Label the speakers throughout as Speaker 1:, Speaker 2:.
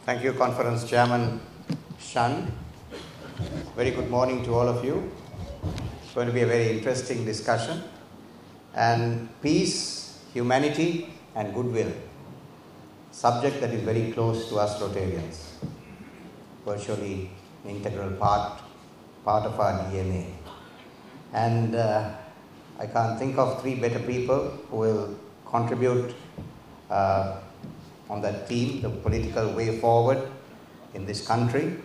Speaker 1: Thank you, Conference Chairman Shan. Very good morning to all of you. It's going to be a very interesting discussion. And peace, humanity, and goodwill, subject that is very close to us Rotarians, virtually an integral part of our DNA. And I can't think of three better people who will contribute on that theme, the political way forward in this country,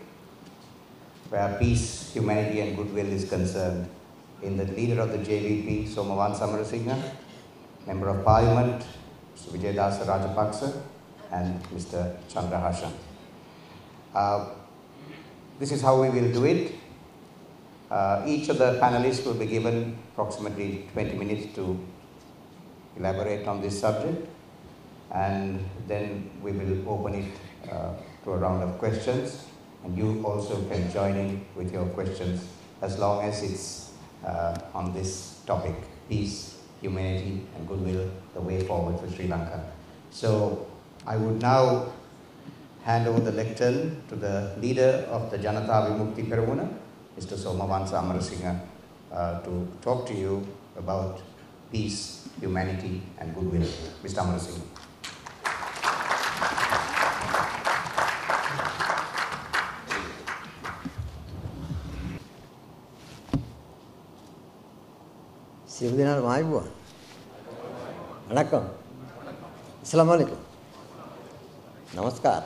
Speaker 1: where peace, humanity, and goodwill is concerned, in the leader of the JVP, Somawansha Amarasinghe, Member of Parliament, Mr. Vijayadasa Rajapaksa, and Mr. Chandrahashan. This is how we will do it. Each of the panelists will be given approximately 20 minutes to elaborate on this subject, and then we will open it to a round of questions, and you also can join in with your questions as long as it's on this topic, peace, humanity, and goodwill, the way forward for Sri Lanka. So I would now hand over the lectern to the leader of the Janata Vimukti Peramuna, Mr. Somawansha Amarasinghe, to talk to you about peace, humanity, and goodwill. Mr. Amarasinghe.
Speaker 2: සියලු දෙනාට ආයුබෝවන්. වණක්කම්. අස්ලාමු අලයිකුම්. නමස්කාර.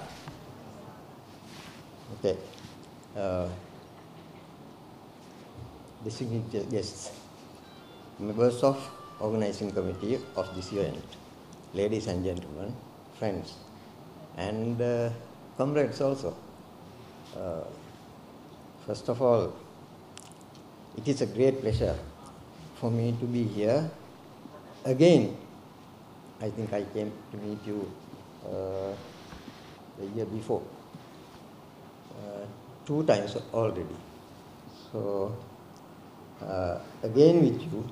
Speaker 2: Okay. Distinguished guests, members of organizing committee of this event, ladies and gentlemen, friends, and comrades also. First of all, it is a great pleasure for me to be here again. I think I came to meet you the year before, 2 times already. So again with you,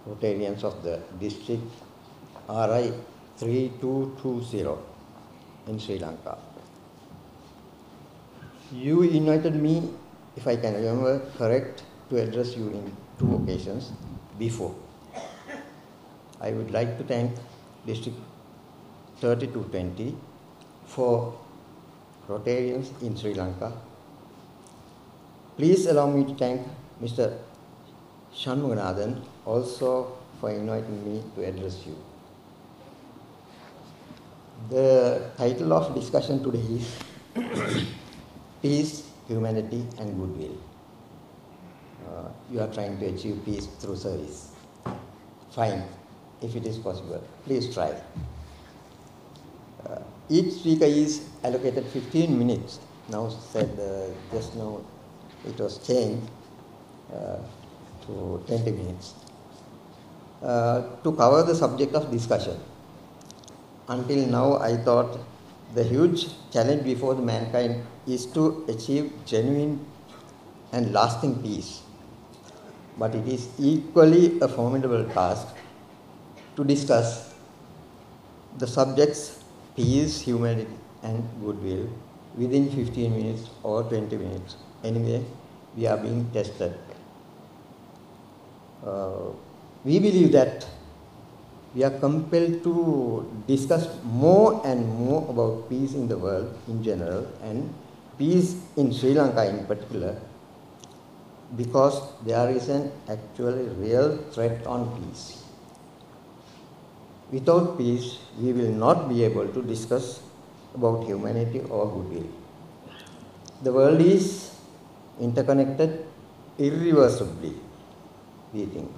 Speaker 2: Rotarians of the district RI 3220 in Sri Lanka. You invited me, if I can remember correct, to address you in 2 occasions before. I would like to thank District 3220 for Rotarians in Sri Lanka. Please allow me to thank Mr. Shanmuganathan also for inviting me to address you. The title of discussion today is Peace, Humanity, and Goodwill. You are trying to achieve peace through service. Fine, if it is possible, please try. Each speaker is allocated 15 minutes. Now said, just now it was changed to 20 minutes to cover the subject of discussion. Until now, I thought the huge challenge before the mankind is to achieve genuine and lasting peace. But it is equally a formidable task to discuss the subjects peace, humanity, and goodwill within 15 minutes or 20 minutes. Anyway, we are being tested. We believe that we are compelled to discuss more and more about peace in the world in general and peace in Sri Lanka in particular, because there is an actually real threat on peace. Without peace, we will not be able to discuss about humanity or goodwill. The world is interconnected irreversibly, we think.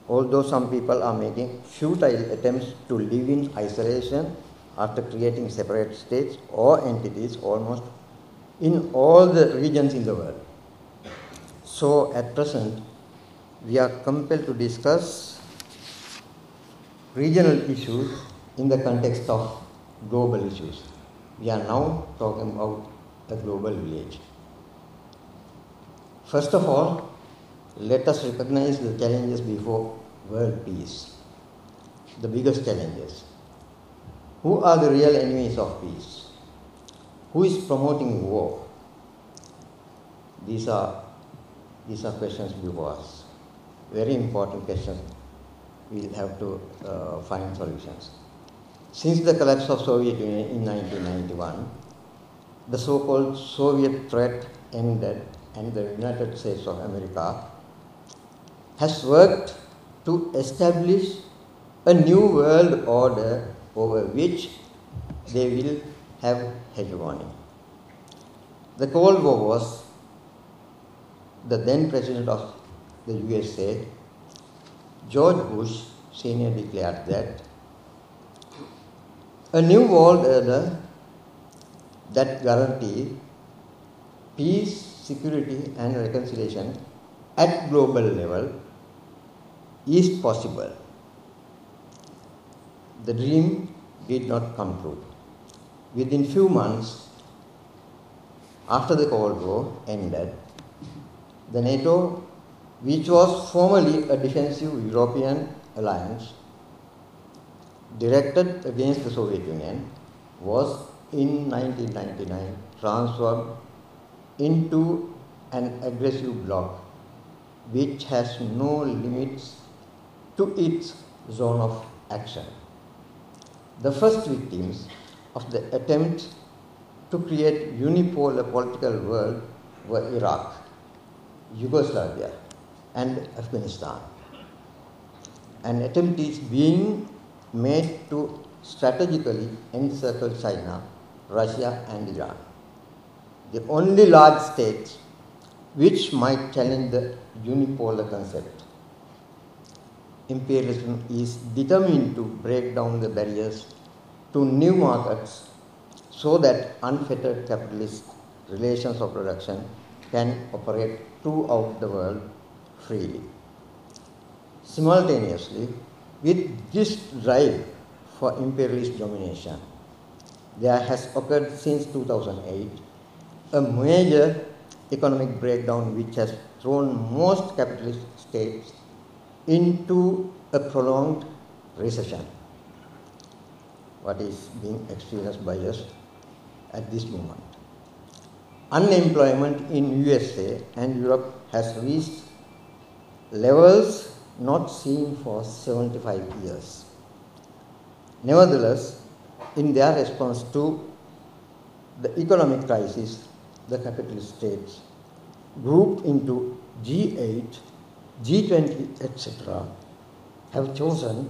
Speaker 2: Although some people are making futile attempts to live in isolation after creating separate states or entities almost in all the regions in the world. So at present, we are compelled to discuss regional issues in the context of global issues. We are now talking about a global village. First of all, let us recognize the challenges before world peace, the biggest challenges. Who are the real enemies of peace? who is promoting war? These are questions before us. Very important questions. We'll have to find solutions. Since the collapse of Soviet Union in 1991, the so-called Soviet threat ended and the United States of America has worked to establish a new world order over which they will have hegemony. The Cold War was the then President of the USA, George Bush Sr. declared that a new world order that guaranteed peace, security and reconciliation at global level is possible. The dream did not come true. Within few months after the Cold War ended, the NATO, which was formerly a defensive European alliance directed against the Soviet Union, was in 1999 transformed into an aggressive bloc which has no limits to its zone of action. The first victims of the attempt to create unipolar political world were Iraq, Yugoslavia and Afghanistan. An attempt is being made to strategically encircle China, Russia and Iran, the only large states which might challenge the unipolar concept. Imperialism is determined to break down the barriers to new markets so that unfettered capitalist relations of production can operate throughout the world freely. Simultaneously, with this drive for imperialist domination, there has occurred since 2008 a major economic breakdown which has thrown most capitalist states into a prolonged recession, what is being experienced by us at this moment. Unemployment in USA and Europe has reached levels not seen for 75 years. Nevertheless, in their response to the economic crisis, the capitalist states, grouped into G8, G20, etc., have chosen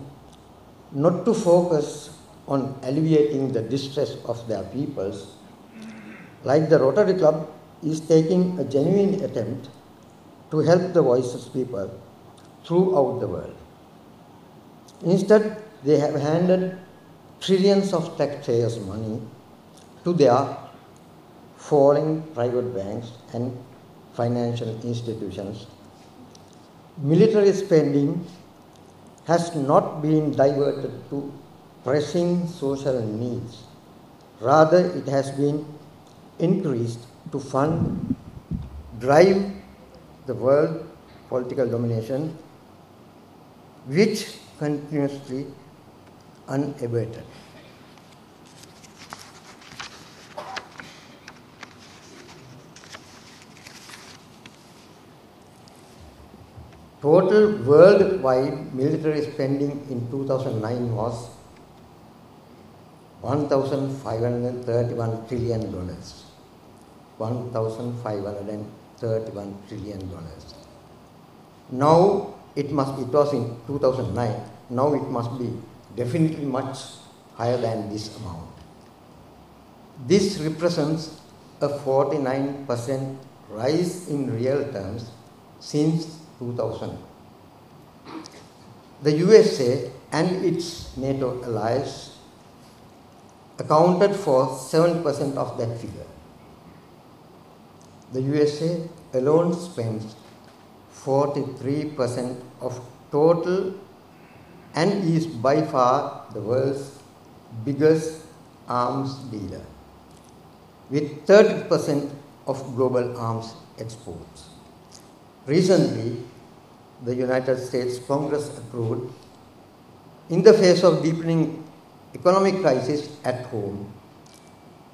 Speaker 2: not to focus on alleviating the distress of their peoples, like the Rotary Club is taking a genuine attempt to help the voiceless people throughout the world. Instead, they have handed trillions of taxpayers' money to their falling private banks and financial institutions. Military spending has not been diverted to pressing social needs. Rather, it has been increased to fund, drive the world political domination, which continuously unabated. Total worldwide military spending in 2009 was $1,531 trillion. $1,531 trillion. Now it was in 2009. Now it must be definitely much higher than this amount. This represents a 49% rise in real terms since 2000. The USA and its NATO allies accounted for 7% of that figure. The USA alone spends 43% of total and is by far the world's biggest arms dealer, with 30% of global arms exports. Recently, the United States Congress approved, in the face of deepening economic crisis at home,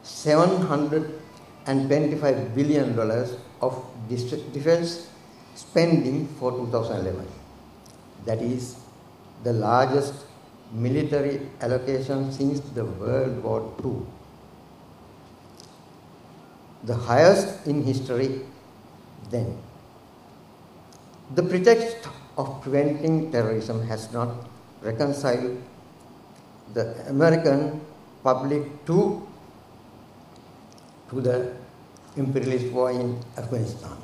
Speaker 2: $725 billion of defense spending for 2011. That is the largest military allocation since the World War II. The highest in history then. The pretext of preventing terrorism has not reconciled the American public to the imperialist war in Afghanistan.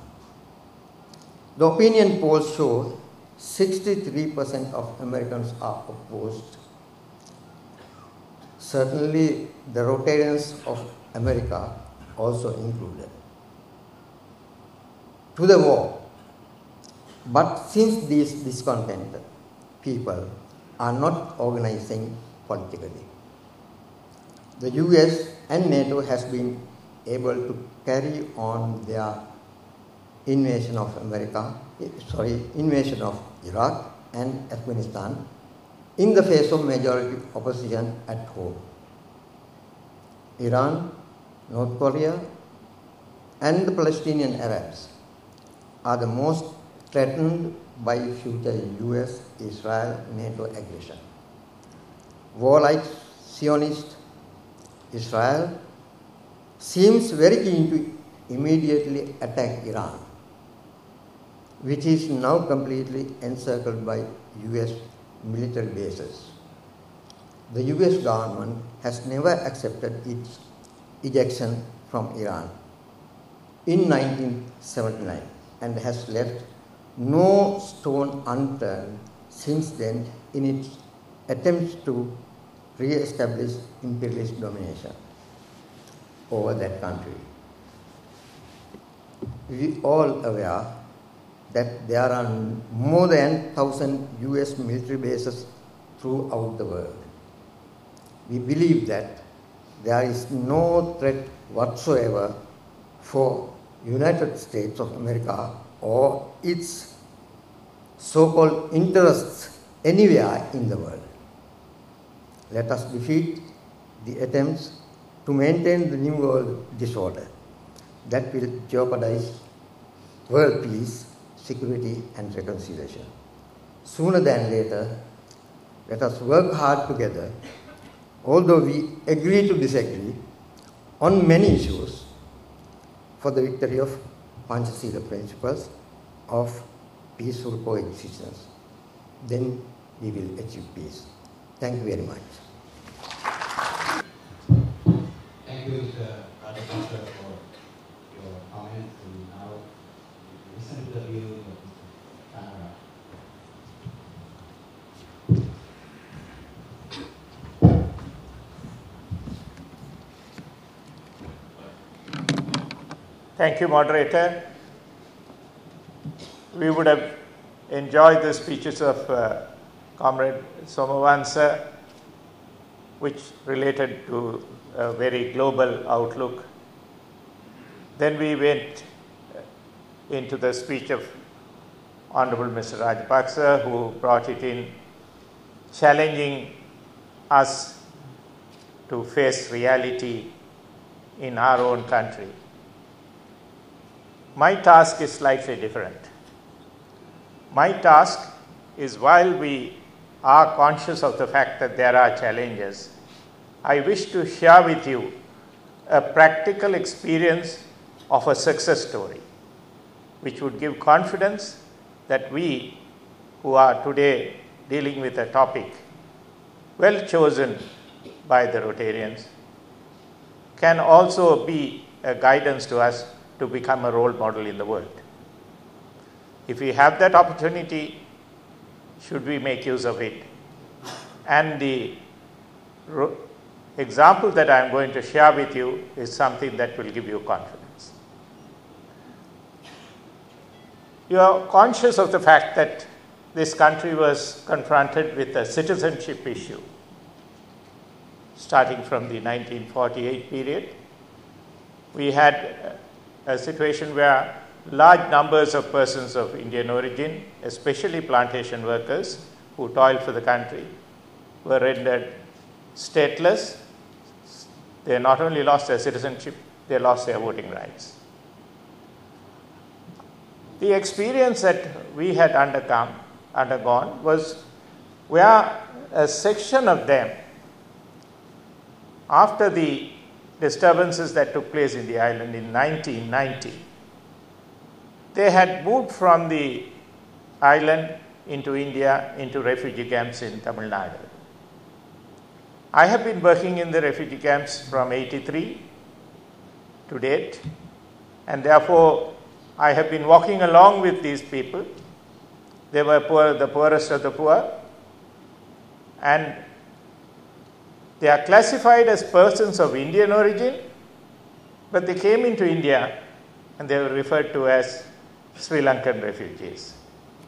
Speaker 2: The opinion polls show 63% of Americans are opposed. Certainly the Rotarians of America also included, to the war. But since these discontented people are not organizing politically, the US and NATO has been able to carry on their invasion of Iraq and Afghanistan in the face of majority opposition at home. Iran, North Korea, and the Palestinian Arabs are the most threatened by future US, Israel, NATO aggression. Warlike Zionist Israel seems very keen to immediately attack Iran, which is now completely encircled by US military bases. The US government has never accepted its ejection from Iran in 1979 and has left no stone unturned since then in its attempts to re-establish imperialist domination over that country. We all aware that there are more than 1,000 US military bases throughout the world. We believe that there is no threat whatsoever for United States of America or its so-called interests anywhere in the world. Let us defeat the attempts to maintain the New World disorder that will jeopardize world peace, security, and reconciliation. Sooner than later, let us work hard together, although we agree to disagree on many issues, for the victory of Panchasila principles of peaceful coexistence. Then we will achieve peace. Thank you very much.
Speaker 1: Thank you, Mr. Radhakrishnan, for your comments. And now listen to the views of Mr. Canara.
Speaker 3: Thank you, moderator. We would have enjoyed the speeches of Comrade Somawansha, which related to a very global outlook. Then we went into the speech of Honorable Mr. Rajapaksa, who brought it in, challenging us to face reality in our own country. My task is slightly different. My task is, while we are conscious of the fact that there are challenges, I wish to share with you a practical experience of a success story, which would give confidence that we, who are today dealing with a topic well chosen by the Rotarians, can also be a guidance to us to become a role model in the world. If we have that opportunity, should we make use of it? And the example that I am going to share with you is something that will give you confidence. You are conscious of the fact that this country was confronted with a citizenship issue starting from the 1948 period. We had a situation where large numbers of persons of Indian origin, especially plantation workers who toiled for the country, were rendered stateless. They not only lost their citizenship, they lost their voting rights. The experience that we had undergone was where a section of them, after the disturbances that took place in the island in 1990, they had moved from the island into India, into refugee camps in Tamil Nadu. I have been working in the refugee camps from 83 to date, and therefore I have been walking along with these people. They were poor, the poorest of the poor, and they are classified as persons of Indian origin, but they came into India and they were referred to as Sri Lankan refugees.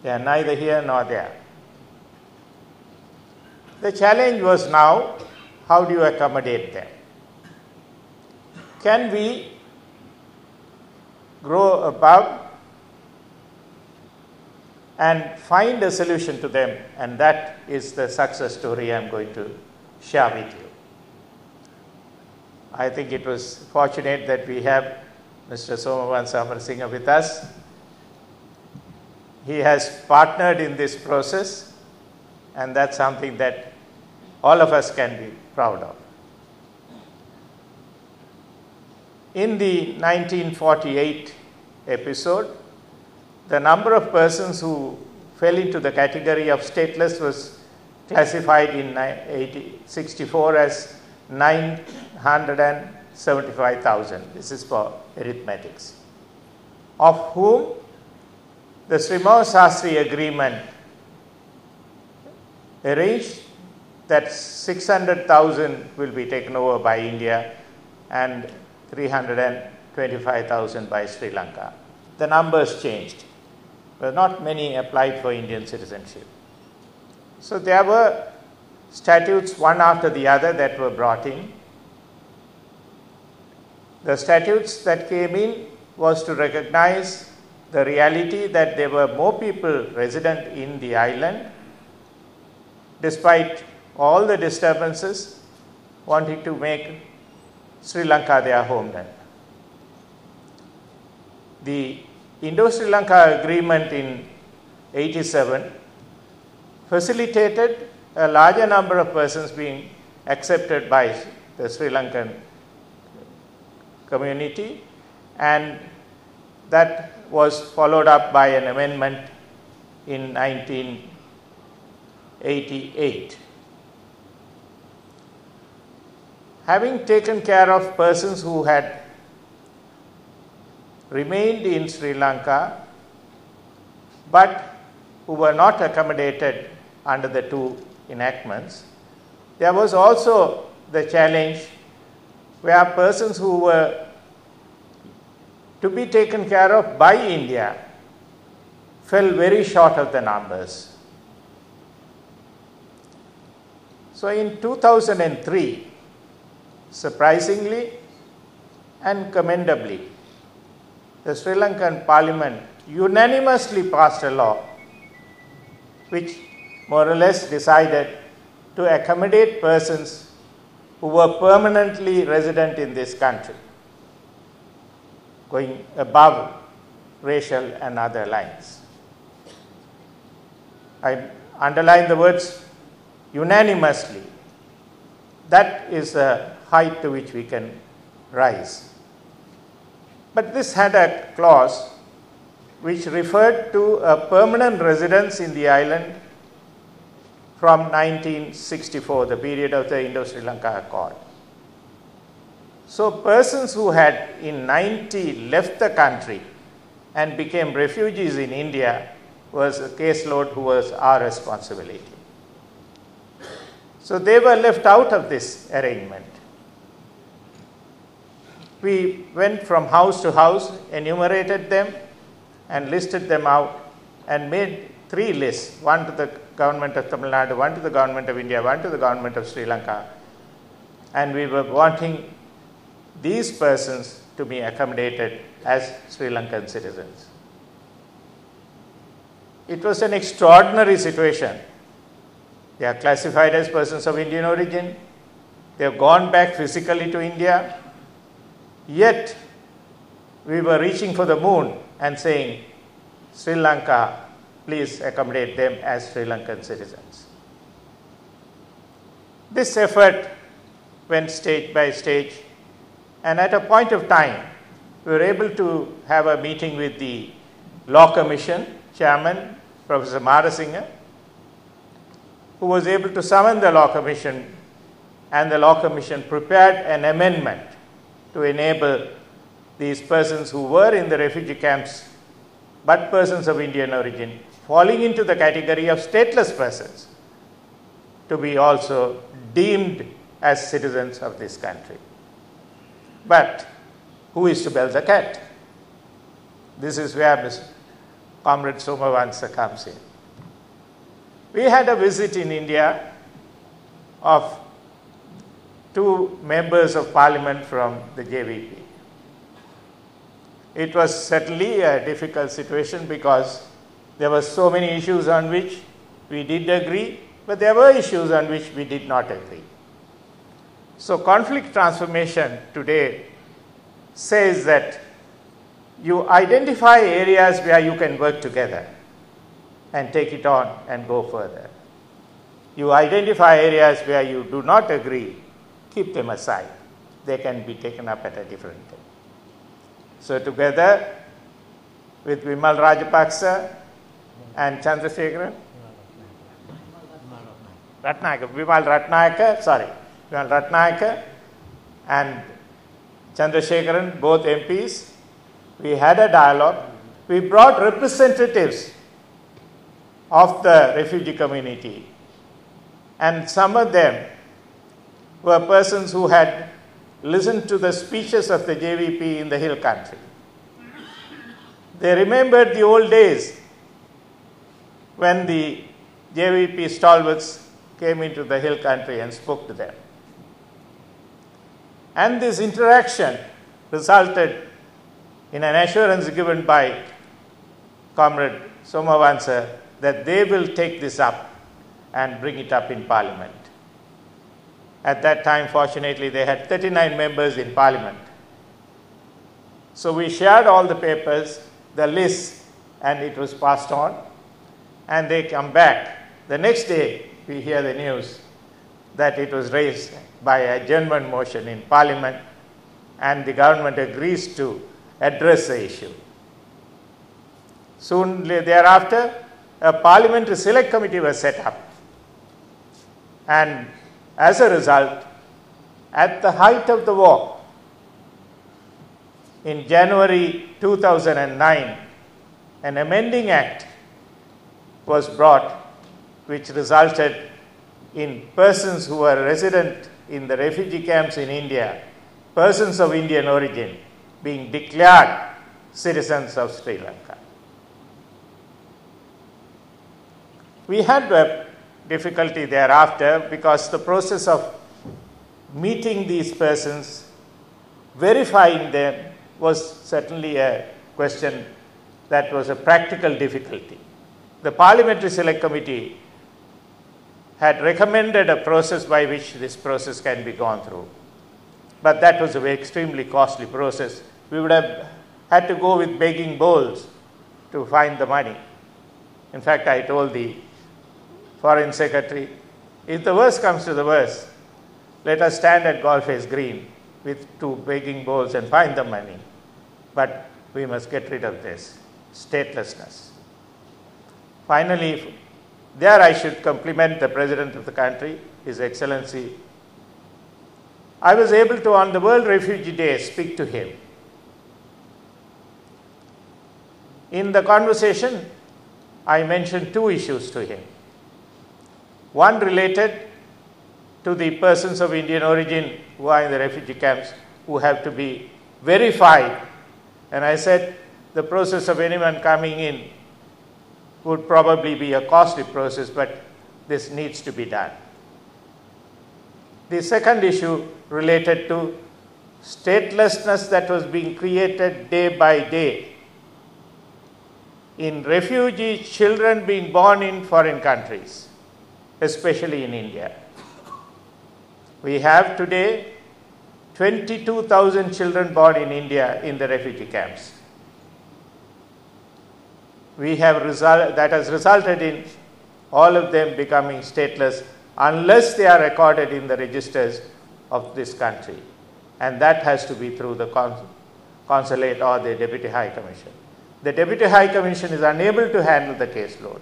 Speaker 3: They are neither here nor there. The challenge was now, how do you accommodate them? Can we grow above and find a solution to them? And that is the success story I am going to share with you. I think it was fortunate that we have Mr. Somawansha Amarasinghe with us. He has partnered in this process, and that's something that all of us can be proud of. In the 1948 episode, the number of persons who fell into the category of stateless was classified in 1964 as 975,000. This is for arithmetics. Of whom the Srimao Sastri agreement arranged that 600,000 will be taken over by India and 325,000 by Sri Lanka. The numbers changed, but not many applied for Indian citizenship. So there were statutes one after the other that were brought in. The statutes that came in was to recognize the reality that there were more people resident in the island, despite all the disturbances, wanting to make Sri Lanka their homeland. The Indo-Sri Lanka Agreement in 87 facilitated a larger number of persons being accepted by the Sri Lankan community, and that was followed up by an amendment in 1988. Having taken care of persons who had remained in Sri Lanka but who were not accommodated under the two enactments, there was also the challenge where persons who were to be taken care of by India fell very short of the numbers. So in 2003, surprisingly and commendably, the Sri Lankan Parliament unanimously passed a law which more or less decided to accommodate persons who were permanently resident in this country, going above racial and other lines. I underline the words unanimously. That is the height to which we can rise. But this had a clause which referred to a permanent residence in the island from 1964, the period of the Indo-Sri Lanka Accord. So persons who had in 90 left the country and became refugees in India was a caseload who was our responsibility. So they were left out of this arrangement. We went from house to house, enumerated them and listed them out and made 3 lists, one to the government of Tamil Nadu, one to the government of India, one to the government of Sri Lanka. And we were wanting these persons to be accommodated as Sri Lankan citizens. It was an extraordinary situation. They are classified as persons of Indian origin. They have gone back physically to India, yet we were reaching for the moon and saying, Sri Lanka, please accommodate them as Sri Lankan citizens. This effort went stage by stage, and at a point of time, we were able to have a meeting with the Law Commission chairman, Professor Amarasinghe, who was able to summon the Law Commission, and the Law Commission prepared an amendment to enable these persons who were in the refugee camps but persons of Indian origin falling into the category of stateless persons to be also deemed as citizens of this country. But who is to bell the cat? This is where Mr. Comrade Somawansha comes in. We had a visit in India of 2 members of parliament from the JVP. It was certainly a difficult situation because there were so many issues on which we did agree, but there were issues on which we did not agree. So conflict transformation today says that you identify areas where you can work together and take it on and go further. You identify areas where you do not agree, keep them aside. They can be taken up at a different time. So together with Vimal Rajapaksa and Vimal Ratnayaka and Chandrasekharan, both MPs, we had a dialogue. We brought representatives of the refugee community, and some of them were persons who had listened to the speeches of the JVP in the hill country. They remembered the old days when the JVP stalwarts came into the hill country and spoke to them. And this interaction resulted in an assurance given by Comrade Somawansha that they will take this up and bring it up in Parliament. At that time, fortunately, they had 39 members in Parliament. So we shared all the papers, the list, and it was passed on. And they come back. The next day, we hear the news that it was raised by a adjournment motion in Parliament, and the government agrees to address the issue. Soon thereafter, a parliamentary select committee was set up. And as a result, at the height of the war, in January 2009, an amending act was brought which resulted in persons who were resident in the refugee camps in India, persons of Indian origin, being declared citizens of Sri Lanka. We had a difficulty thereafter because the process of meeting these persons, verifying them, was certainly a question that was a practical difficulty. The Parliamentary Select Committee had recommended a process by which this process can be gone through. But that was an extremely costly process. We would have had to go with begging bowls to find the money. In fact, I told the Foreign Secretary, if the worst comes to the worst, let us stand at Golface Green with 2 begging bowls and find the money. But we must get rid of this statelessness. Finally, there I should compliment the President of the country, His Excellency. I was able to, on the World Refugee Day, speak to him. In the conversation, I mentioned 2 issues to him. One related to the persons of Indian origin who are in the refugee camps who have to be verified. And I said the process of anyone coming in would probably be a costly process, but this needs to be done. The second issue related to statelessness that was being created day by day in refugee children being born in foreign countries, especially in India. We have today 22,000 children born in India in the refugee camps. That has resulted in all of them becoming stateless unless they are recorded in the registers of this country. And that has to be through the consulate or the Deputy High Commission. The Deputy High Commission is unable to handle the caseload.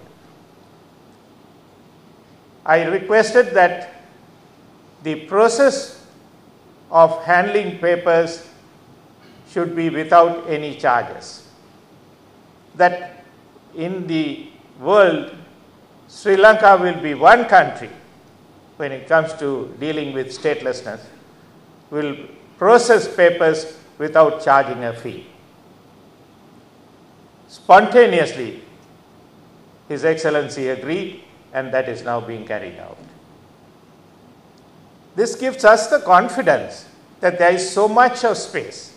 Speaker 3: I requested that the process of handling papers should be without any charges. That in the world, Sri Lanka will be one country when it comes to dealing with statelessness, will process papers without charging a fee. Spontaneously, His Excellency agreed, and that is now being carried out. This gives us the confidence that there is so much of space.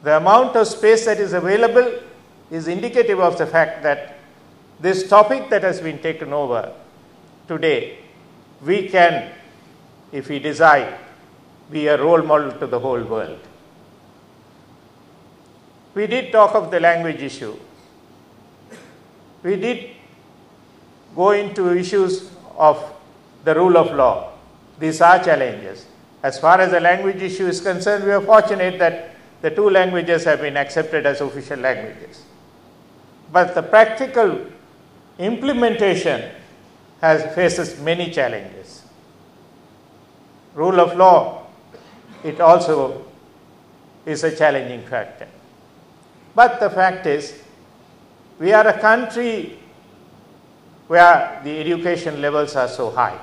Speaker 3: The amount of space that is available is indicative of the fact that this topic that has been taken over today, we can, if we desire, be a role model to the whole world. We did talk of the language issue. We did go into issues of the rule of law. These are challenges. As far as the language issue is concerned, we are fortunate that the two languages have been accepted as official languages. But the practical implementation faces many challenges. Rule of law, it also is a challenging factor. But the fact is, we are a country where the education levels are so high.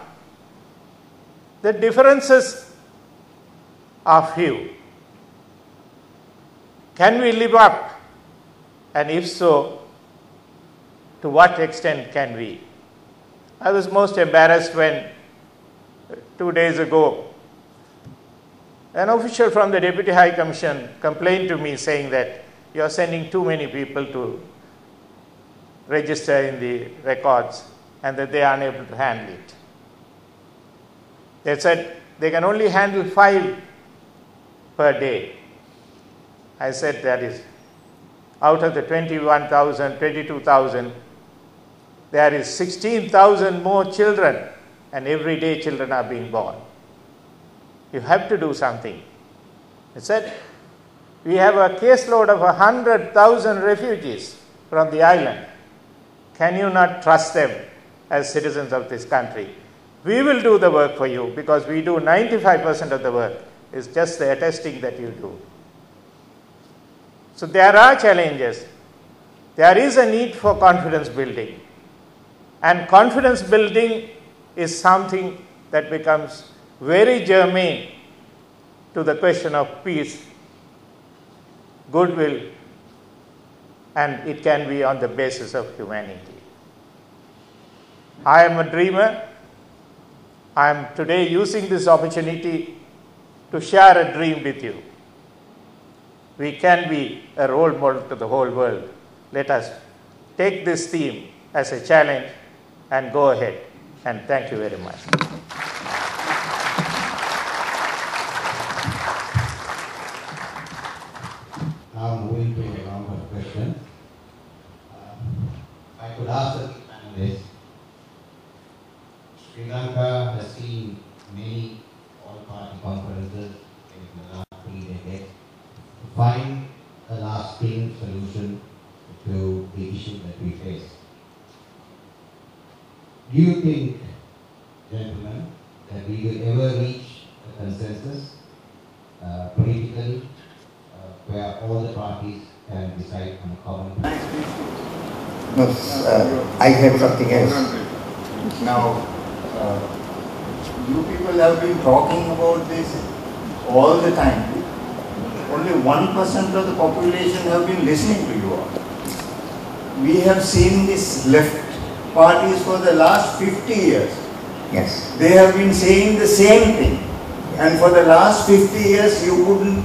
Speaker 3: The differences are few. Can we live up? And if so, to what extent can we? I was most embarrassed when 2 days ago, an official from the Deputy High Commission complained to me saying that you are sending too many people to register in the records and that they are unable to handle it. They said they can only handle 5 per day. I said that is out of the 21,000, 22,000, there is 16,000 more children, and every day children are being born. You have to do something. He said, we have a caseload of 100,000 refugees from the island. Can you not trust them as citizens of this country? We will do the work for you because we do 95% of the work. It's just the attesting that you do. So there are challenges. There is a need for confidence building. And confidence building is something that becomes very germane to the question of peace, goodwill, and it can be on the basis of humanity. I am a dreamer. I am today using this opportunity to share a dream with you. We can be a role model to the whole world. Let us take this theme as a challenge and go ahead. And thank you very much.
Speaker 1: Now moving to a round of questions. I could ask the panelists, Sri Lanka has seen many all-party conferences in the last 3 decades to find a lasting solution to the issue that we face. Do you think, gentlemen, that we will ever reach a consensus politically where all the parties can decide on a common plan?
Speaker 4: No, I have something else. Now, you people have been talking about this all the time. Only 1% of the population have been listening to you all. We have seen this left parties for the last 50 years.
Speaker 2: Yes.
Speaker 4: They have been saying the same thing. And for the last 50 years, you couldn't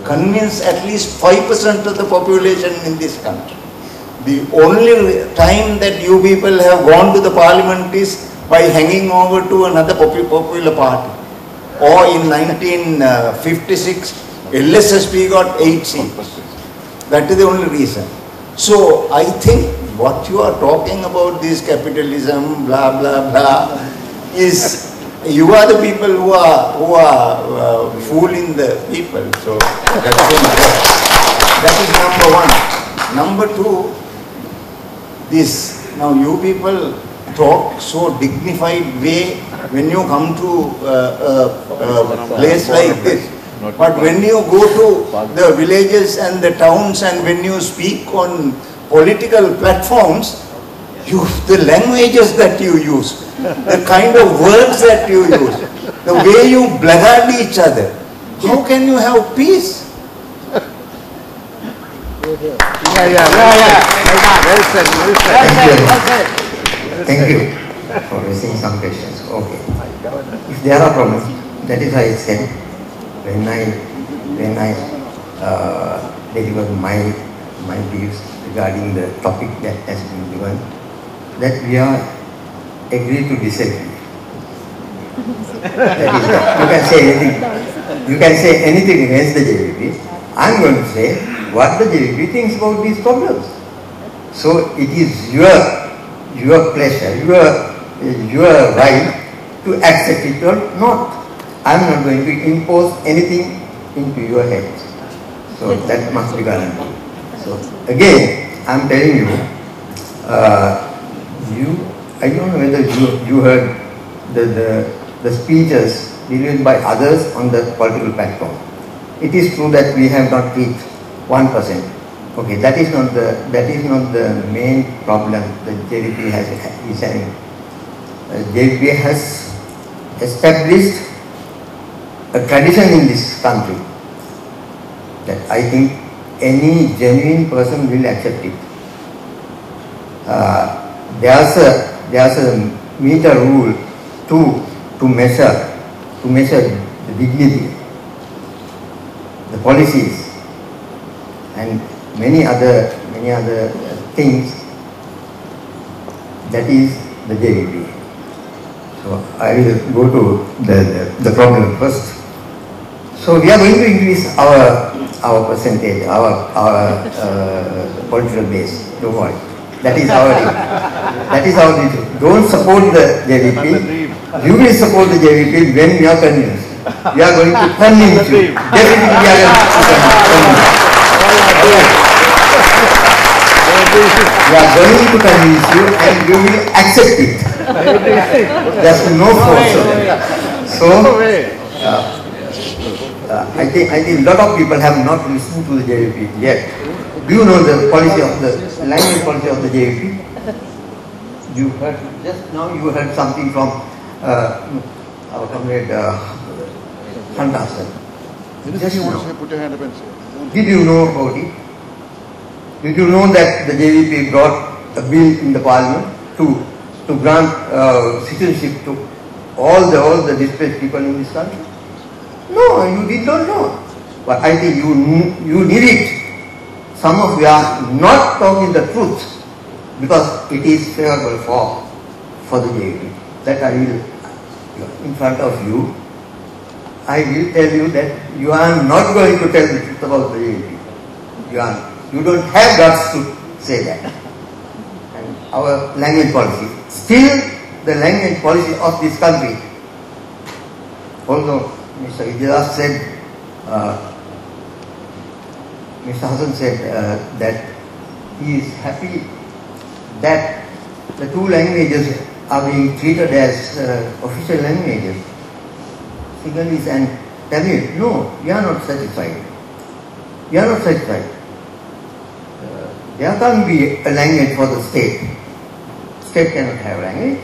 Speaker 4: convince at least 5% of the population in this country. The only time that you people have gone to the parliament is by hanging over to another popular party. Or in 1956, LSSP got 8 seats. That is the only reason. So I think what you are talking about, this capitalism, blah blah blah, is you are the people who are fooling the people. So that is number one. Number two, this now you people talk so dignified way when you come to a place like this. But when you go to the villages and the towns and when you speak on political platforms, the languages that you use, the kind of words that you use, the way you blackguard each other, how can you have peace?
Speaker 2: Thank you for raising some questions. Okay. If there are problems, that is why I said when I delivered my views regarding the topic that has been given, that we are agree to disagree. That is not, you can say anything against the JVP. I am going to say what the JVP thinks about these problems. So it is your pleasure, your right to accept it or not. I am not going to impose anything into your head. So that must be guaranteed. So again, I am telling you, I don't know whether you heard the speeches delivered by others on the political platform. It is true that we have not reached 1%. Okay, that is not the main problem that JVP is having. JVP has established a tradition in this country that I think any genuine person will accept it. There's a meter rule to measure the dignity, the policies, and many other things. That is the JVP. So I will go to the problem first. So we are going to increase our percentage, our political base. Don't worry. That is our issue. Don't support the JVP. You will support the JVP when we are convinced. We are going to convince you. Definitely we are going to convince you. We are going to convince you and you will accept it. There's no force. So, I think a lot of people have not listened to the JVP yet. Do you know the policy of the language policy of the JVP? You heard just now. You heard something from our comrade Fantastic. Just now.
Speaker 5: Put your hand up and say.
Speaker 2: Did you know about it? Did you know that the JVP brought a bill in the parliament to grant citizenship to all the displaced people in this country? No, you did not know. But I think you need it. Some of you are not talking the truth because it is favorable for the JVP. That I will, in front of you, I will tell you that you are not going to tell the truth about the JVP. You don't have guts to say that. And our language policy, still the language policy of this country, although Mr. Idilas said, Mr. Hassan said that he is happy that the two languages are being treated as official languages, Sinhalese and Tamil. No, we are not satisfied. We are not satisfied. There can't be a language for the state. State cannot have language.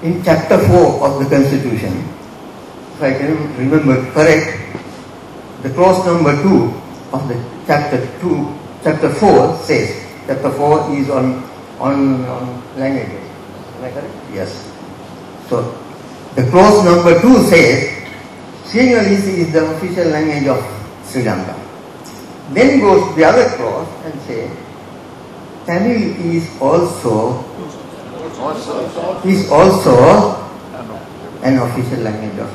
Speaker 2: In chapter 4 of the Constitution, if I can remember correct, the clause number 2 of the chapter 4 says, chapter 4 is on languages. Am I correct? Yes. So the clause number 2 says, Sinhalese is the official language of Sri Lanka. Then goes the other clause and says, Tamil is also is also an official language of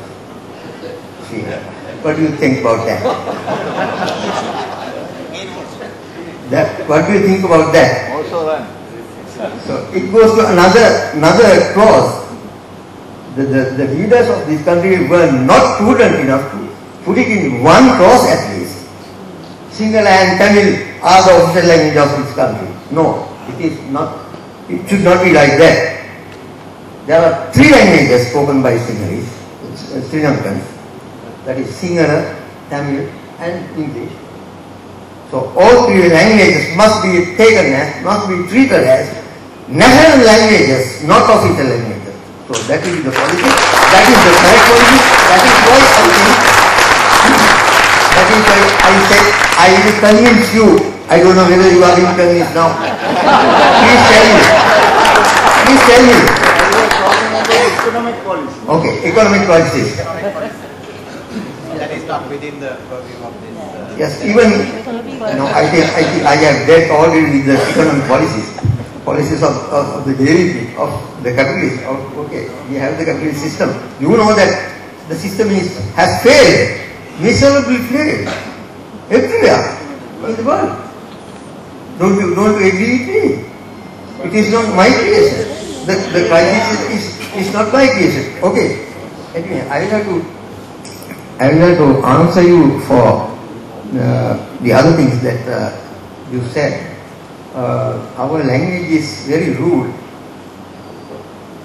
Speaker 2: Sri Lanka. What do you think about that? What do you think about that? So it goes to another clause. The leaders of this country were not prudent enough to put it in one clause at least. Sinhala and Tamil are the official language of this country. No, it is not. It should not be like that. There are three languages spoken by Sinhalese, Sri Lankans. That is Sinhala, Tamil and English. So all three languages must be taken as, must be treated as national languages, not official languages. So that is the policy, that is the correct policy, that is why I think, that is why I said I will convince you. I don't know whether you are being convinced now. Please tell me. Please tell me.
Speaker 4: Economic policy.
Speaker 2: Okay, economic policies.
Speaker 1: That is not within the purview of this.
Speaker 2: Yes, even, I think I have dealt already with the economic policies of the JVP, of the capitalists. Okay, we have the capitalist system. You know that the system has failed, miserably failed, everywhere in the world. Don't you agree with me? It is not my creation. The crisis is not my creation. Okay, anyway, I will have to answer you for the other things that you said. Our language is very rude.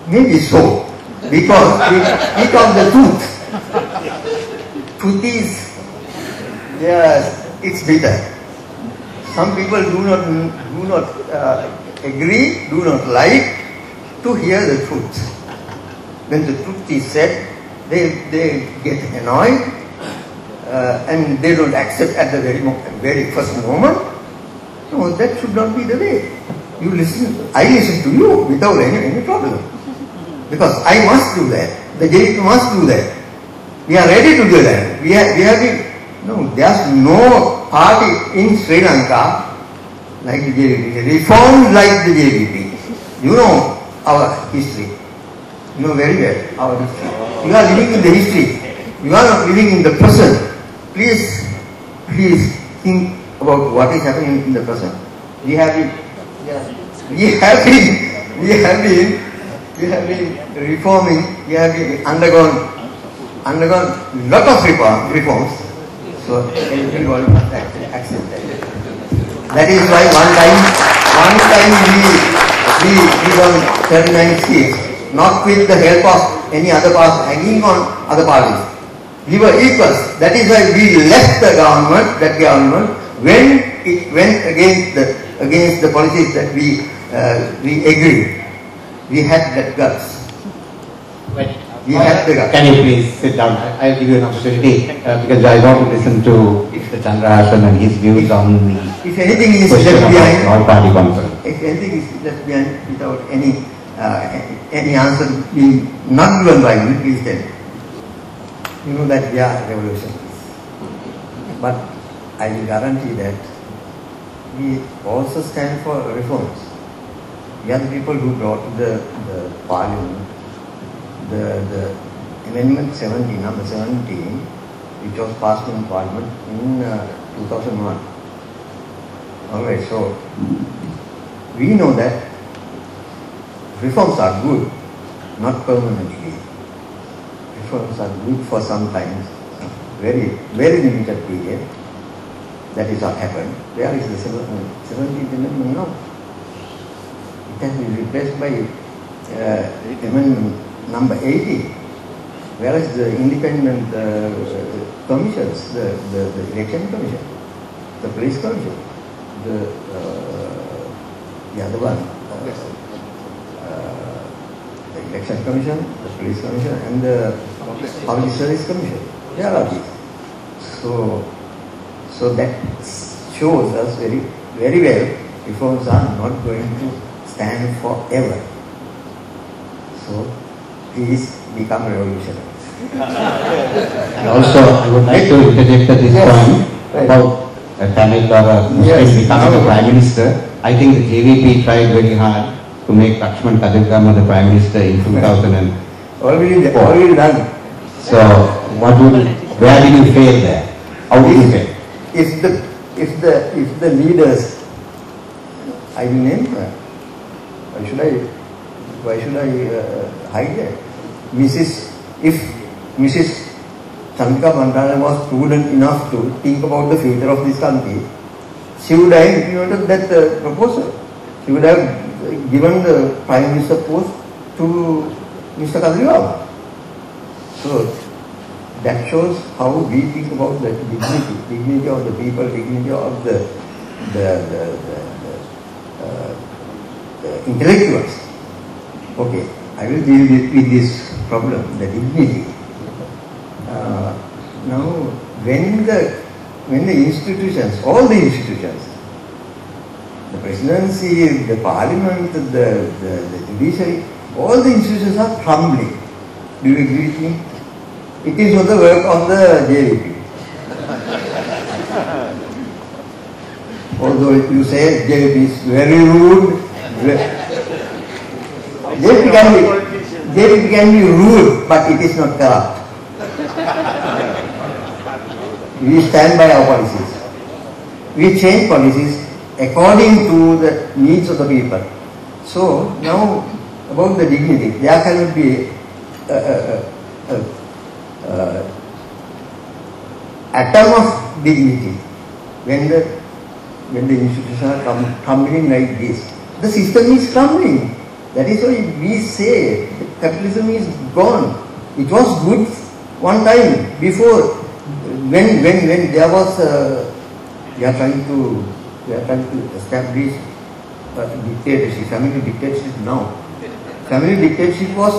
Speaker 2: Maybe so, because we talk the truth. Truth is, yes, it's bitter. Some people do not agree, do not like to hear the truth. When the truth is said, they get annoyed and they don't accept at the very first moment. No, that should not be the way. You listen, I listen to you without any problem. Because I must do that. The JVP must do that. We are ready to do that. We have been, no, there's no party in Sri Lanka like the JVP, reformed like the JVP. You know our history. You know very well our history. You are living in the history. You are not living in the present. Please think about what is happening in the present. We have been reforming. We have been undergone lot of reforms. So everybody must accept that. That is why one time we won 39 seats, not with the help of any other party, hanging on other parties. We were equals. That is why we left the government, when it went against the policies that we agreed. We had that guts. We had the guts.
Speaker 1: Can you please sit down? I'll give you an opportunity because I want to listen to Mr. Chandra Hasan and his views on the
Speaker 2: if anything is
Speaker 1: question
Speaker 2: left behind,
Speaker 1: all party conference.
Speaker 2: if anything is left behind without any answer being not given by me, please tell me. You know that we are revolutionists. But I will guarantee that we also stand for reforms. We are the people who brought the parliament, the amendment 17, number 17, which was passed in parliament in 2001. Alright, so we know that reforms are good, not permanently. Reforms are good for some time, very limited period. That is what happened. Where is the 17th Amendment now? It has been replaced by Amendment number 80. Where is the independent commissions, the election commission, the police commission, the other one, the election commission, the police commission, and the public service commission. Where are these? So that shows us very well reforms are not going to stand forever. So please become revolutionary.
Speaker 1: And also, I would like to interject at this point about a Tamil or a Muslim becoming a Prime Minister. I think the JVP tried very hard to make Lakshman Tadilkam the Prime Minister in 2000.
Speaker 2: Already done.
Speaker 1: So, where did you fail there? How did you fail?
Speaker 2: If the leaders, I will name, why should I hide that? If Mrs. Chandrika Mandana was prudent enough to think about the future of this country, she would have implemented that proposal. She would have given the Prime Minister post to Mr. Kadriwala. So that shows how we think about the dignity of the people, dignity of the intellectuals. Okay, I will deal with this problem, the dignity. Now, when the institutions, all the institutions, the presidency, the parliament, the judiciary, all the institutions are crumbling. Do you agree with me? It is not the work of the JVP. Although you say JVP is very rude, JVP can be rude, but it is not corrupt. We stand by our policies. We change policies according to the needs of the people. So now about the dignity, there cannot be atom of dignity when the institutions are crumbling like this. The system is crumbling. That is why we say capitalism is gone. It was good one time before when there was we are trying to establish dictatorship, family dictatorship now. Family dictatorship was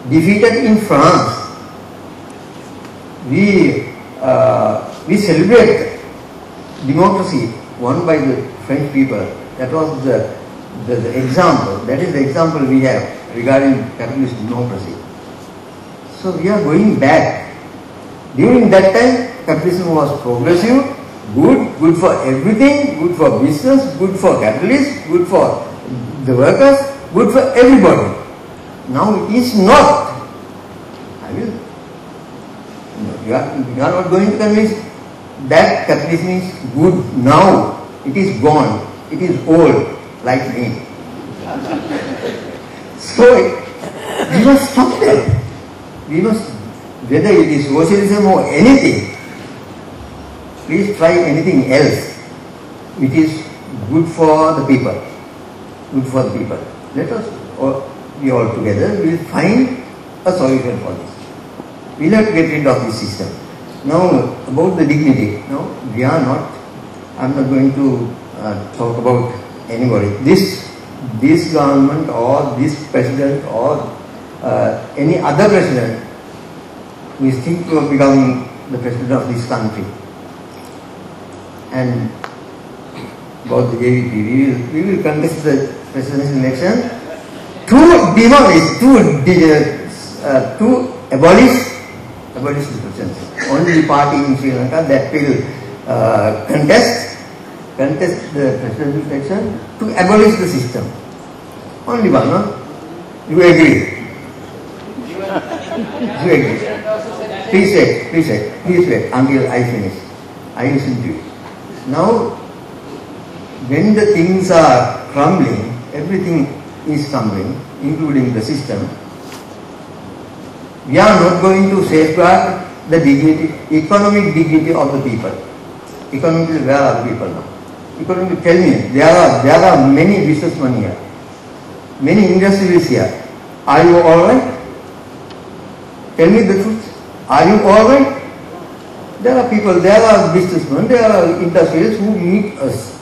Speaker 2: defeated in France. We celebrate democracy won by the French people. That was the example. That is the example we have regarding capitalist democracy. So we are going back. During that time, capitalism was progressive, good for everything, good for business, good for capitalists, good for the workers, good for everybody. Now it is not. You are not going to convince that capitalism is good now. It is gone. It is old, like me. So we must stop that. We must, whether it is socialism or anything, please try anything else which is good for the people. Good for the people. Let us we all together will find a solution for this. We will have to get rid of this system. Now about the dignity. Now we are not. I am not going to talk about anybody. This government or this president or any other president who is thinking of becoming the president of this country. And about the JVP, we will contest the presidential election to abolish the presidency. Only party in Sri Lanka that will contest the presidential election to abolish the system. Only one, no? You agree? You agree? Please wait until I finish. I listen to you. Now, when the things are crumbling, everything is crumbling, including the system, we are not going to safeguard the dignity, economic dignity of the people. Economically, where are the people now? Economically, tell me, there are many businessmen here, many industrialists here. Are you alright? Tell me the truth. Are you alright? There are people, there are businessmen, there are industrialists who meet us.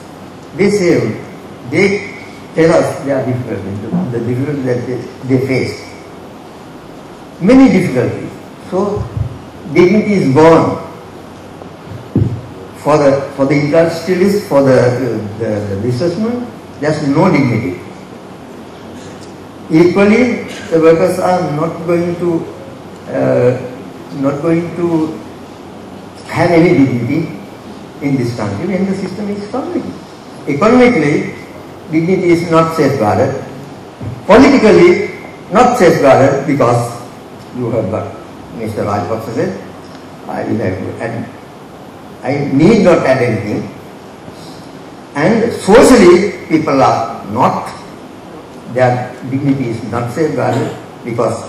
Speaker 2: They say, they tell us their difficulties, the difficulties that they face. Many difficulties. So, dignity is gone. For the industrialists, for the businessmen, there's no dignity. Equally, the workers are not going to have any dignity in this country when the system is crumbling. Economically, dignity is not safeguarded. politically not safeguarded because you heard what Mr. Rajapaksa said. I will have to add, I need not add anything. And socially, people are not, their dignity is not safeguarded because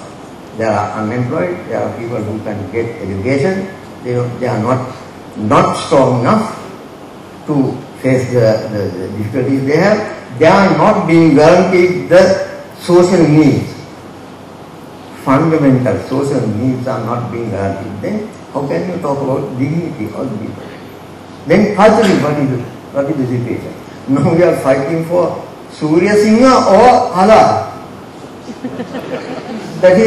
Speaker 2: they are unemployed, there are people who can get education, they are not strong enough to face the difficulties they have. They are not being guaranteed the social needs. Fundamental social needs are not being guaranteed. Then how can you talk about dignity of the people? Then culturally, what is the situation? Now we are fighting for Surya Singha or Halal. That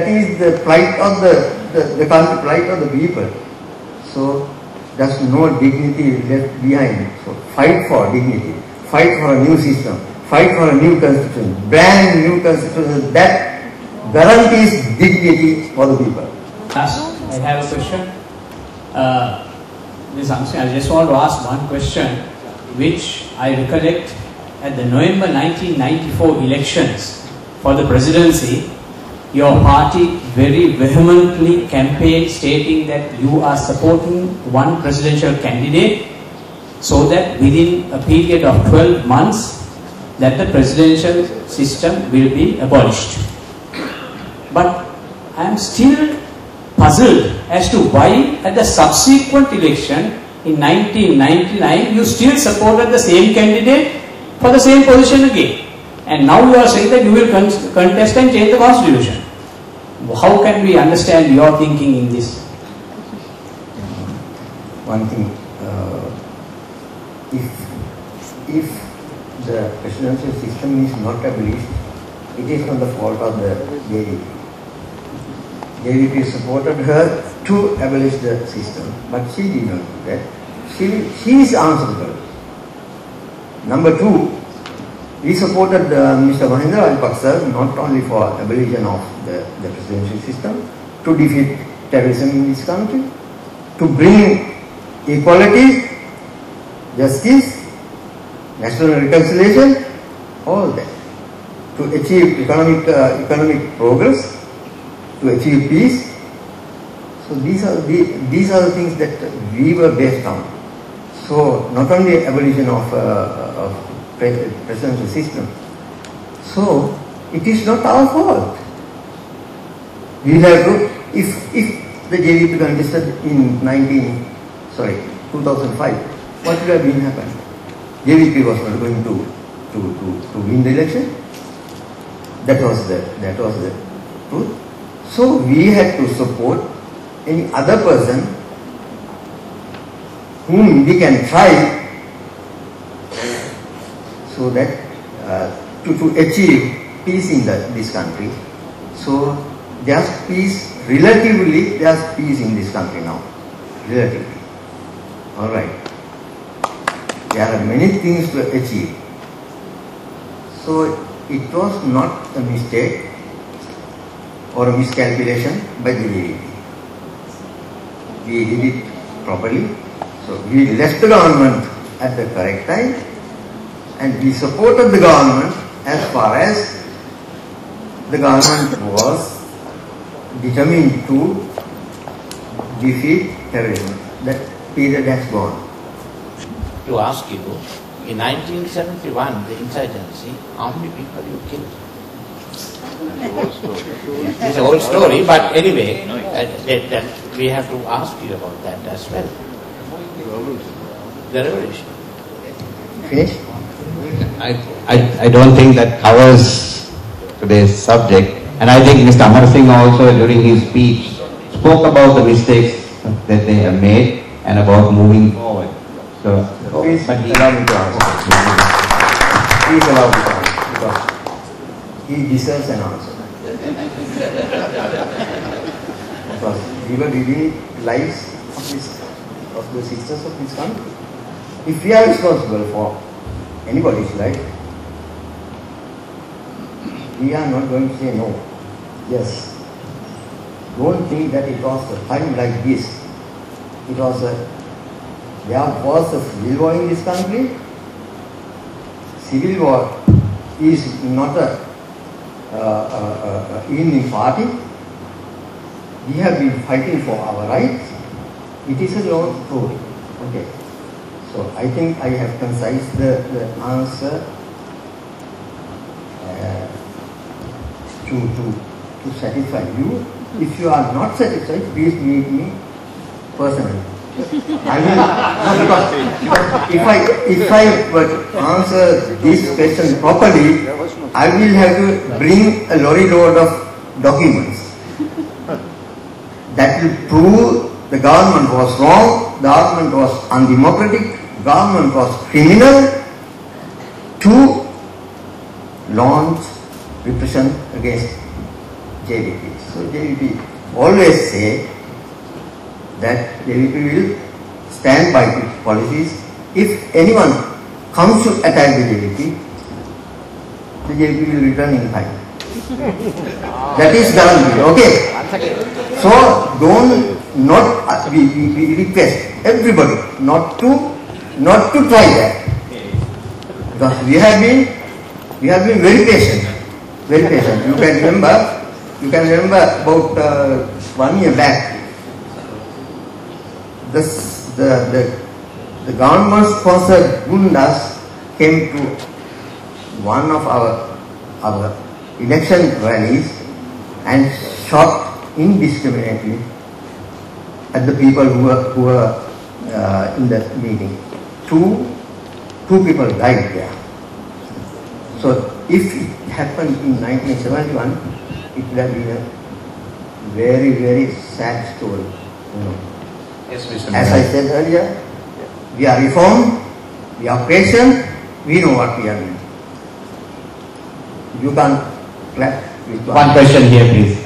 Speaker 2: is the plight of the country, plight of the people. So there's no dignity left behind. So fight for dignity, fight for a new system, fight for a new constitution, brand new constitution that guarantees dignity for the people.
Speaker 5: I have a question. Ms. Amsi, I just want to ask one question which I recollect at the November 1994 elections for the presidency. Your party very vehemently campaigned stating that you are supporting one presidential candidate so that within a period of 12 months that the presidential system will be abolished. But I am still puzzled as to why at the subsequent election in 1999 you still supported the same candidate for the same position again. And now you are saying that you will contest and change the constitution. How can we understand your thinking in this?
Speaker 2: One thing, if the presidential system is not abolished, it is not the fault of the JVP. JVP supported her to abolish the system, but she did not do that. She is answerable. Number two, we supported Mr. Mahinda Rajapaksa not only for abolition of the presidential system, to defeat terrorism in this country, to bring equality, justice, national reconciliation, all that, to achieve economic progress, to achieve peace. So these are the things that we were based on. So not only abolition of presidential system. So it is not our fault. We have to, if the JVP contested in 2005, what would have been happened? JVP was not going to win the election. That was the truth. So we had to support any other person whom we can try so that to achieve peace in this country. So there's peace, relatively there's peace in this country now, relatively. All right. There are many things to achieve. So it was not a mistake or a miscalculation by the JVP. We did it properly. So we left the government at the correct time and we supported the government as far as the government was determined to defeat terrorism. That period has gone.
Speaker 6: To ask you, in 1971, the insurgency, how many people you killed? It's an old story, but anyway, we have to ask you about that as well. The revolution.
Speaker 2: Finish?
Speaker 1: I don't think that covers today's subject, and I think Mr. Amarasinghe also during his speech spoke about the mistakes that they have made and about moving forward. So,
Speaker 2: please allow me to answer. Please allow me to answer because he deserves an answer. Because we were living lives of the sisters of this country. If we are responsible for anybody's life, we are not going to say no. Yes. Don't think that it was a time like this. It was there was a civil war in this country. Civil war is not a in party. We have been fighting for our rights. It is a long story. Okay. So I think I have concised the answer to satisfy you. If you are not satisfied, please meet me personally. I will, no, because if I were to answer this question properly, I will have to bring a lorry load of documents that will prove the government was wrong, the government was undemocratic, government was criminal to launch repression against JVP. So JVP always say that JVP will stand by its policies. If anyone comes to attack the JVP will return in time. That is guaranteed. Okay. So we request everybody not to try that. Because we have been very patient. Very patient. You can remember about 1 year back. The government-sponsored gundas came to one of our election rallies and shot indiscriminately at the people who were in the meeting. Two people died there. So if it happened in 1971, it would have been a very, very sad story. You know.
Speaker 1: Yes, Mr.
Speaker 2: As I said earlier, we are reformed, we are patient, we know what we are doing. You can't clap with
Speaker 5: one question here, please.